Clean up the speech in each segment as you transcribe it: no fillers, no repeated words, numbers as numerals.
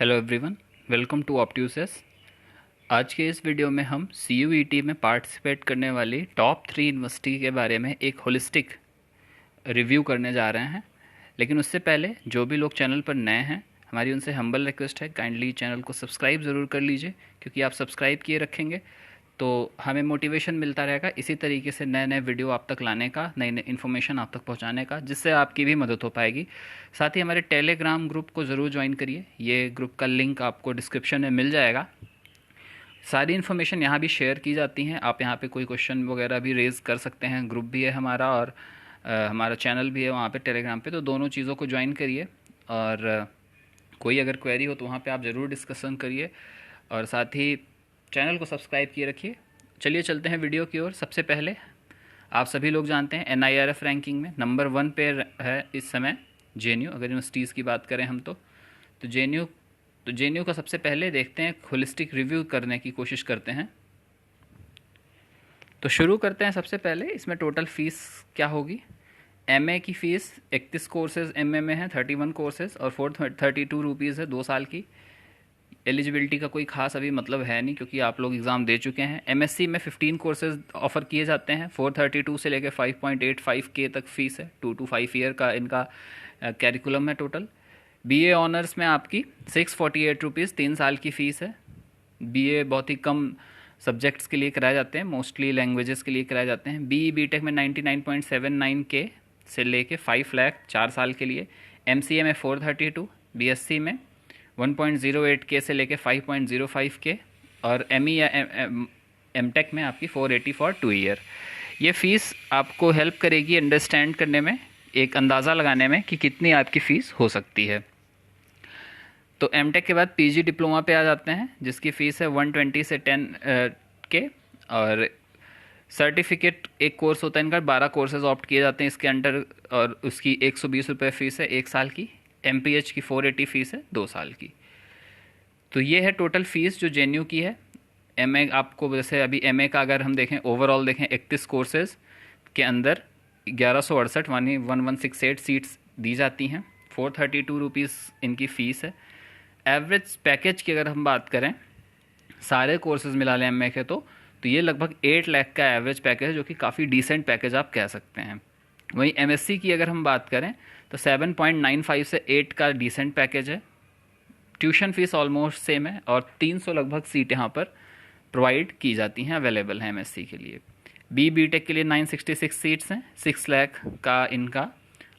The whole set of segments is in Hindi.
Hello everyone, welcome to Optuses. आज के इस वीडियो में हम CUET में पार्टिसिपेट करने वाली टॉप 3 यूनिवर्सिटी के बारे में एक होलिस्टिक रिव्यू करने जा रहे हैं। लेकिन उससे पहले जो भी लोग चैनल पर नए हैं, हमारी उनसे हम्बल रिक्वेस्ट है, काइंडली चैनल को सब्सक्राइब ज़रूर कर लीजिए, क्योंकि आप सब्सक्राइब किए रखेंगे तो हमें मोटिवेशन मिलता रहेगा इसी तरीके से नए नए वीडियो आप तक लाने का, नई नई इन्फॉर्मेशन आप तक पहुंचाने का, जिससे आपकी भी मदद हो पाएगी। साथ ही हमारे टेलीग्राम ग्रुप को ज़रूर ज्वाइन करिए, ये ग्रुप का लिंक आपको डिस्क्रिप्शन में मिल जाएगा। सारी इन्फॉर्मेशन यहाँ भी शेयर की जाती हैं, आप यहाँ पे कोई क्वेश्चन वगैरह भी रेज़ कर सकते हैं। ग्रुप भी है हमारा और हमारा चैनल भी है वहाँ पे टेलीग्राम पे, तो दोनों चीज़ों को ज्वाइन करिए और कोई अगर क्वेरी हो तो वहाँ पे आप ज़रूर डिस्कशन करिए और साथ ही चैनल को सब्सक्राइब किए रखिए। चलिए चलते हैं वीडियो की ओर। सबसे पहले आप सभी लोग जानते हैं NIRF रैंकिंग में नंबर 1 पे है इस समय JNU। अगर यूनिवर्सिटीज़ की बात करें हम तो JNU का सबसे पहले देखते हैं, होलिस्टिक रिव्यू करने की कोशिश करते हैं। तो शुरू करते हैं। सबसे पहले इसमें टोटल फ़ीस क्या होगी। MA की फ़ीस 31 कोर्सेज़ MA में है, 31 कोर्सेज़ और 432 रुपीज़ है 2 साल की। एलिजिबिलिटी का कोई खास अभी मतलब है नहीं, क्योंकि आप लोग एग्ज़ाम दे चुके हैं। MSc में 15 कोर्सेज ऑफ़र किए जाते हैं, 432 से लेकर 5.85 के तक फ़ीस है। 2 to 5 ईयर का इनका कैरिकुलम है टोटल। BA ऑनर्स में आपकी 648 रुपीज़ 3 साल की फ़ीस है। BA बहुत ही कम सब्जेक्ट्स के लिए कराए जाते हैं, मोस्टली लैंग्वेजेस के लिए कराए जाते हैं। BE BTech में 99.79 के से लेके 5 लाख 4 साल के लिए। MCA में 432, BSc में 1.08 के से लेके 5.05 के और ME या MTech में आपकी 480 फॉर 2 ईयर। ये फ़ीस आपको हेल्प करेगी अंडरस्टैंड करने में, एक अंदाज़ा लगाने में कि कितनी आपकी फ़ीस हो सकती है। तो MTech के बाद PG डिप्लोमा पे आ जाते हैं, जिसकी फ़ीस है 120 से 10 के। और सर्टिफिकेट एक कोर्स होता है इनका, 12 कोर्सेज ऑप्ट किए जाते हैं इसके अंडर और उसकी 120 रुपये फ़ीस है 1 साल की। MPH की 480 फ़ीस है 2 साल की। तो ये है टोटल फ़ीस जो JNU की है। MA आपको जैसे अभी MA का अगर हम देखें, ओवरऑल देखें, 31 कोर्सेज़ के अंदर 1168 1168 सीट्स दी जाती हैं। 432 रुपीज़ इनकी फ़ीस है। एवरेज पैकेज की अगर हम बात करें, सारे कोर्सेज़ मिला लें MA के तो ये लगभग 8 लाख का एवरेज पैकेज है, जो कि काफ़ी डिसेंट पैकेज आप कह सकते हैं। वहीं MSc की अगर हम बात करें तो 7.95 से 8 का डिसेंट पैकेज है। ट्यूशन फीस ऑलमोस्ट सेम है और 300 लगभग सीट यहाँ पर प्रोवाइड की जाती हैं, अवेलेबल हैं MSc के लिए। BTech के लिए 966 सीट्स हैं, 6 लाख का इनका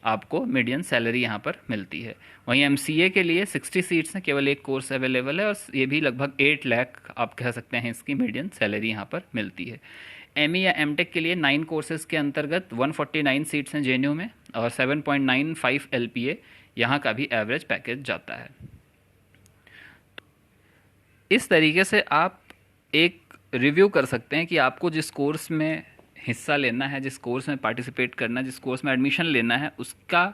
आपको मीडियन सैलरी यहाँ पर मिलती है। वहीं MCA के लिए 60 सीट्स हैं, केवल एक कोर्स अवेलेबल है और ये भी लगभग 8 लाख आप कह सकते हैं इसकी मीडियन सैलरी यहाँ पर मिलती है। ME या MTech के लिए 9 कोर्सेज़ के अंतर्गत 149 सीट्स हैं JNU में और 7.95 LPA यहाँ का भी एवरेज पैकेज जाता है। इस तरीके से आप एक रिव्यू कर सकते हैं कि आपको जिस कोर्स में हिस्सा लेना है, जिस कोर्स में पार्टिसिपेट करना है, जिस कोर्स में एडमिशन लेना है, उसका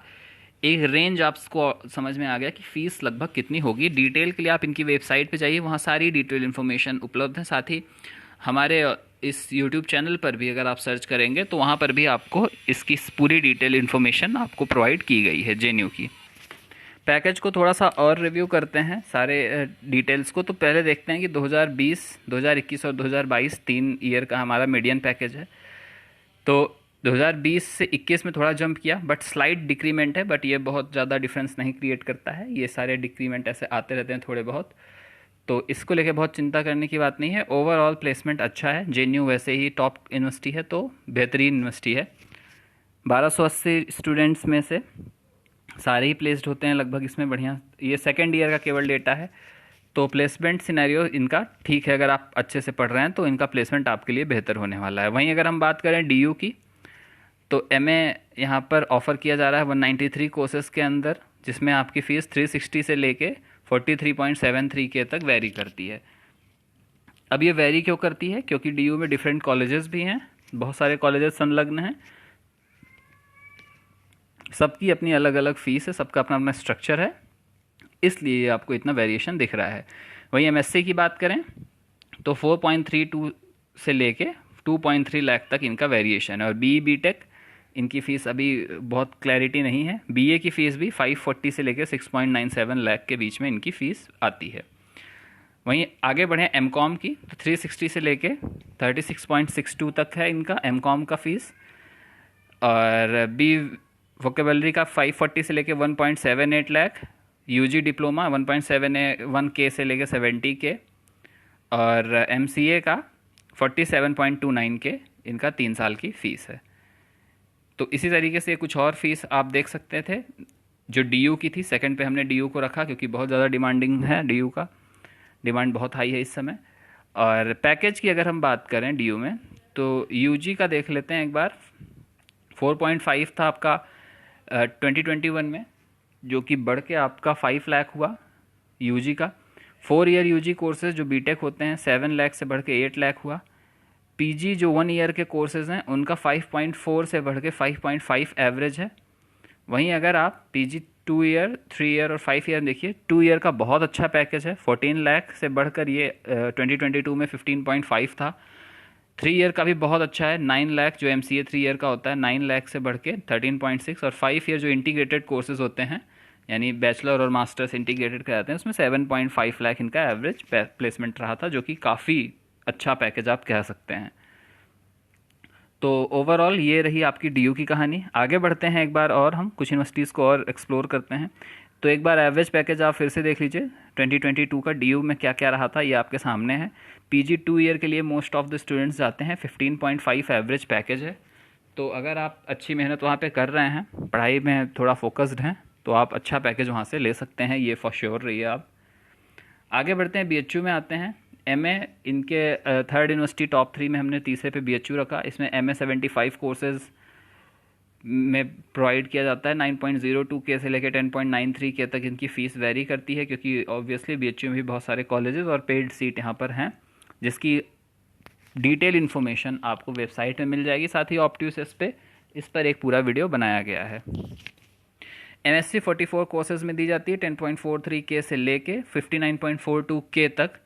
एक रेंज आपको समझ में आ गया कि फ़ीस लगभग कितनी होगी। डिटेल के लिए आप इनकी वेबसाइट पे जाइए, वहाँ सारी डिटेल इन्फॉर्मेशन उपलब्ध है। साथ ही हमारे इस YouTube चैनल पर भी अगर आप सर्च करेंगे तो वहाँ पर भी आपको इसकी पूरी डिटेल इन्फॉर्मेशन आपको प्रोवाइड की गई है JNU की। पैकेज को थोड़ा सा और रिव्यू करते हैं सारे डिटेल्स को। तो पहले देखते हैं कि 2020, 2021 और 2022 3 ईयर का हमारा मीडियन पैकेज है। तो 2020 से 21 में थोड़ा जंप किया, बट स्लाइट डिक्रीमेंट है, बट ये बहुत ज़्यादा डिफरेंस नहीं क्रिएट करता है। ये सारे डिक्रीमेंट ऐसे आते रहते हैं थोड़े बहुत, तो इसको लेके बहुत चिंता करने की बात नहीं है। ओवरऑल प्लेसमेंट अच्छा है। JNU वैसे ही टॉप यूनिवर्सिटी है, तो बेहतरीन यूनिवर्सिटी है। 1280 स्टूडेंट्स में से सारे ही प्लेस्ड होते हैं लगभग इसमें, बढ़िया। ये सेकेंड ईयर का केवल डेटा है, तो प्लेसमेंट सिनेरियो इनका ठीक है। अगर आप अच्छे से पढ़ रहे हैं तो इनका प्लेसमेंट आपके लिए बेहतर होने वाला है। वहीं अगर हम बात करें DU की, तो MA यहाँ पर ऑफ़र किया जा रहा है 193 कोर्सेज़ के अंदर, जिसमें आपकी फ़ीस 360 से लेके 43.73 के तक वेरी करती है। अब ये वेरी क्यों करती है? क्योंकि DU में डिफरेंट कॉलेजेस भी हैं, बहुत सारे कॉलेजेस संलग्न हैं, सबकी अपनी अलग अलग फ़ीस है, सबका अपना अपना स्ट्रक्चर है, इसलिए आपको इतना वेरिएशन दिख रहा है। वहीं MSc की बात करें तो 4.32 से लेके 2.3 लाख तक इनका वेरिएशन है। और BE BTech इनकी फ़ीस अभी बहुत क्लैरिटी नहीं है। बीए की फ़ीस भी 540 से लेकर 6.97 लाख के बीच में इनकी फ़ीस आती है। वहीं आगे बढ़े एमकॉम की, तो 360 से लेके 36.62 तक है इनका एमकॉम का फ़ीस। और बी वोकेबलरी का 540 से लेके 1.78 लाख, यूजी डिप्लोमा 1.71 के से लेके 70 के, और एमसीए का 47.29 के इनका 3 साल की फ़ीस है। तो इसी तरीके से कुछ और फीस आप देख सकते थे। जो डीयू की थी, सेकंड पे हमने डीयू को रखा क्योंकि बहुत ज़्यादा डिमांडिंग है, डीयू का डिमांड बहुत हाई है इस समय। और पैकेज की अगर हम बात करें डीयू में, तो यूजी का देख लेते हैं एक बार। 4.5 था आपका 2021 में, जो कि बढ़ के आपका 5 लाख हुआ यूजी का। 4 ईयर यूजी कोर्सेज जो बीटेक होते हैं 7 लाख से बढ़ के 8 लाख हुआ। पीजी जो 1 ईयर के कोर्सेज हैं उनका 5.4 से बढ़ के 5.5 एवरेज है। वहीं अगर आप पीजी 2 ईयर, 3 ईयर और 5 ईयर देखिए, 2 ईयर का बहुत अच्छा पैकेज है, 14 लाख से बढ़कर ये 2022 में 15.5 था। 3 ईयर का भी बहुत अच्छा है, 9 लाख जो एमसीए 3 ईयर का होता है, 9 लाख से बढ़ के 13.6। और 5 ईयर जो इंटीग्रेटेड कोर्सेज होते हैं, यानी बैचलर और मास्टर्स इंटीग्रेटेड कराते हैं, उसमें 7.5 लाख इनका एवरेज प्लेसमेंट रहा था, जो कि काफ़ी अच्छा पैकेज आप कह सकते हैं। तो ओवरऑल ये रही आपकी डीयू की कहानी। आगे बढ़ते हैं एक बार और हम कुछ यूनिवर्सिटीज़ को और एक्सप्लोर करते हैं। तो एक बार एवरेज पैकेज आप फिर से देख लीजिए 2022 का डीयू में क्या क्या रहा था, ये आपके सामने है। पीजी 2 ईयर के लिए मोस्ट ऑफ द स्टूडेंट्स जाते हैं, 15.5 एवरेज पैकेज है। तो अगर आप अच्छी मेहनत वहाँ पे कर रहे हैं, पढ़ाई में थोड़ा फोकस्ड हैं, तो आप अच्छा पैकेज वहाँ से ले सकते हैं, ये फॉर श्योर रहिए आप। आगे बढ़ते हैं, बीएचयू में आते हैं। एमए इनके थर्ड यूनिवर्सिटी टॉप 3 में हमने तीसरे पे बीएचयू रखा। इसमें एमए 75 कोर्सेज में प्रोवाइड किया जाता है। 9.02 के से लेकर 10.93 के तक इनकी फ़ीस वेरी करती है, क्योंकि ऑब्वियसली बीएचयू में भी बहुत सारे कॉलेजेस और पेड सीट यहाँ पर हैं, जिसकी डिटेल इन्फॉर्मेशन आपको वेबसाइट में मिल जाएगी। साथ ही ऑप्ट्यूसिस पे इस पर एक पूरा वीडियो बनाया गया है। एमएससी 44 कोर्सेज में दी जाती है, 10.43 के से लेके 59.42 के तक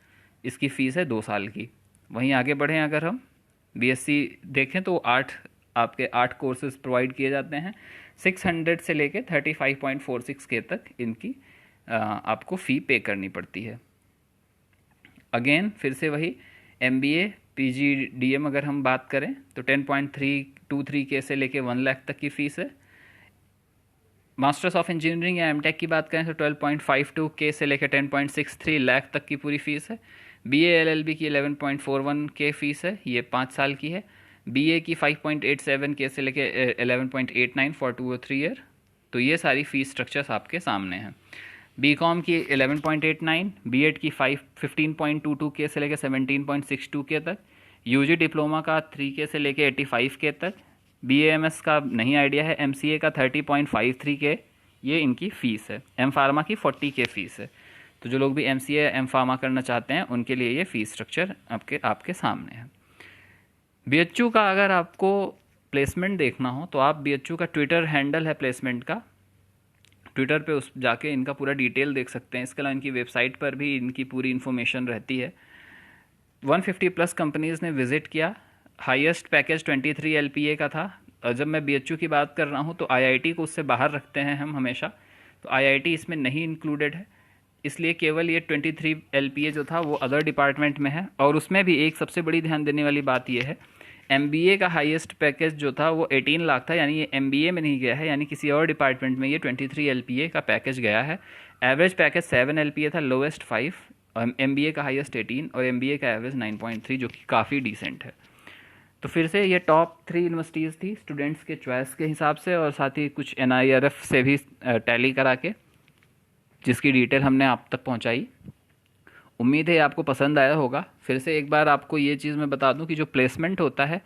इसकी फ़ीस है 2 साल की। वहीं आगे बढ़ें, अगर हम बीएससी देखें तो 8 कोर्सेज प्रोवाइड किए जाते हैं। 600 से लेके 35.46 के तक इनकी आपको फ़ी पे करनी पड़ती है। अगेन फिर से वही एमबीए पीजीडीएम अगर हम बात करें तो 10.323 के से लेके 1 लाख तक की फ़ीस है। मास्टर्स ऑफ इंजीनियरिंग या एमटेक की बात करें तो 12.52 के से लेकर 10.63 लाख तक की पूरी फ़ीस है। बीए एलएलबी की 11.41 के फ़ीस है, ये 5 साल की है। बीए की 5.87 के से लेकर 11.89 फॉर 2 और 3 ईयर। तो ये सारी फ़ीस स्ट्रक्चर्स आपके सामने हैं। बीकॉम की 11.89, बीएड की 15.22 के से लेकर 17.62 के तक, यूजी डिप्लोमा का 3 के से लेकर 85 के तक, बीएएमएस का नहीं आइडिया है, एमसीए का 30.53 के ये इनकी फ़ीस है। एम फार्मा की 40 के फ़ीस है। तो जो लोग भी एमसीए एम फार्मा करना चाहते हैं उनके लिए ये फ़ीस स्ट्रक्चर आपके सामने है। बीएचयू का अगर आपको प्लेसमेंट देखना हो तो आप बीएचयू का ट्विटर हैंडल है प्लेसमेंट का, ट्विटर पे उस जाके इनका पूरा डिटेल देख सकते हैं। इसके अलावा इनकी वेबसाइट पर भी इनकी पूरी इन्फॉर्मेशन रहती है। 150 प्लस कंपनीज़ ने विज़िट किया। हाईएस्ट पैकेज 23 एलपीए का था। और जब मैं बीएचयू की बात कर रहा हूँ तो आईआईटी को उससे बाहर रखते हैं हम हमेशा, तो आईआईटी इसमें नहीं इंक्लूडेड है, इसलिए केवल ये 23 एलपीए जो था वो अदर डिपार्टमेंट में है। और उसमें भी एक सबसे बड़ी ध्यान देने वाली बात ये है, एमबीए का हाईएस्ट पैकेज जो था वो 18 लाख था, यानी ये एमबीए में नहीं गया है, यानी किसी और डिपार्टमेंट में ये 23 एलपीए का पैकेज गया है। एवरेज पैकेज 7 एलपीए था, लोएस्ट 5, और एमबीए का हाईएस्ट 18 और एमबीए का एवरेज 9.3, जो कि काफ़ी डिसेंट है। तो फिर से ये टॉप 3 यूनिवर्सिटीज़ थी स्टूडेंट्स के चॉइस के हिसाब से, और साथ ही कुछ एनआईआरएफ से भी टैली करा के, जिसकी डिटेल हमने आप तक पहुंचाई। उम्मीद है आपको पसंद आया होगा। फिर से एक बार आपको ये चीज़ मैं बता दूं कि जो प्लेसमेंट होता है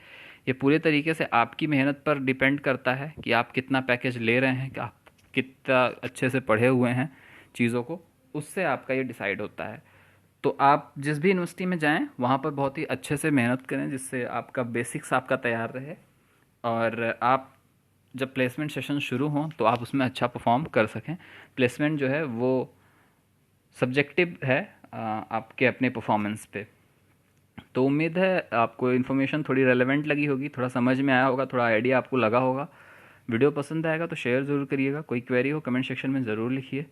ये पूरे तरीके से आपकी मेहनत पर डिपेंड करता है कि आप कितना पैकेज ले रहे हैं, कि आप कितना अच्छे से पढ़े हुए हैं चीज़ों को, उससे आपका ये डिसाइड होता है। तो आप जिस भी यूनिवर्सिटी में जाएं वहाँ पर बहुत ही अच्छे से मेहनत करें, जिससे आपका बेसिक्स आपका तैयार रहे, और आप जब प्लेसमेंट सेशन शुरू हों तो आप उसमें अच्छा परफॉर्म कर सकें। प्लेसमेंट जो है वो सब्जेक्टिव है आपके अपने परफॉर्मेंस पे। तो उम्मीद है आपको इन्फॉर्मेशन थोड़ी रेलेवेंट लगी होगी, थोड़ा समझ में आया होगा, थोड़ा आइडिया आपको लगा होगा। वीडियो पसंद आएगा तो शेयर ज़रूर करिएगा, कोई क्वेरी हो कमेंट सेक्शन में ज़रूर लिखिए,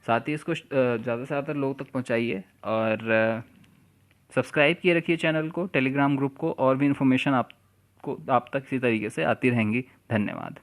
साथ ही इसको ज़्यादा से ज़्यादा लोग तक पहुँचाइए और सब्सक्राइब किए रखिए चैनल को, टेलीग्राम ग्रुप को, और भी इन्फॉर्मेशन आप तक इसी तरीके से आती रहेंगी। धन्यवाद।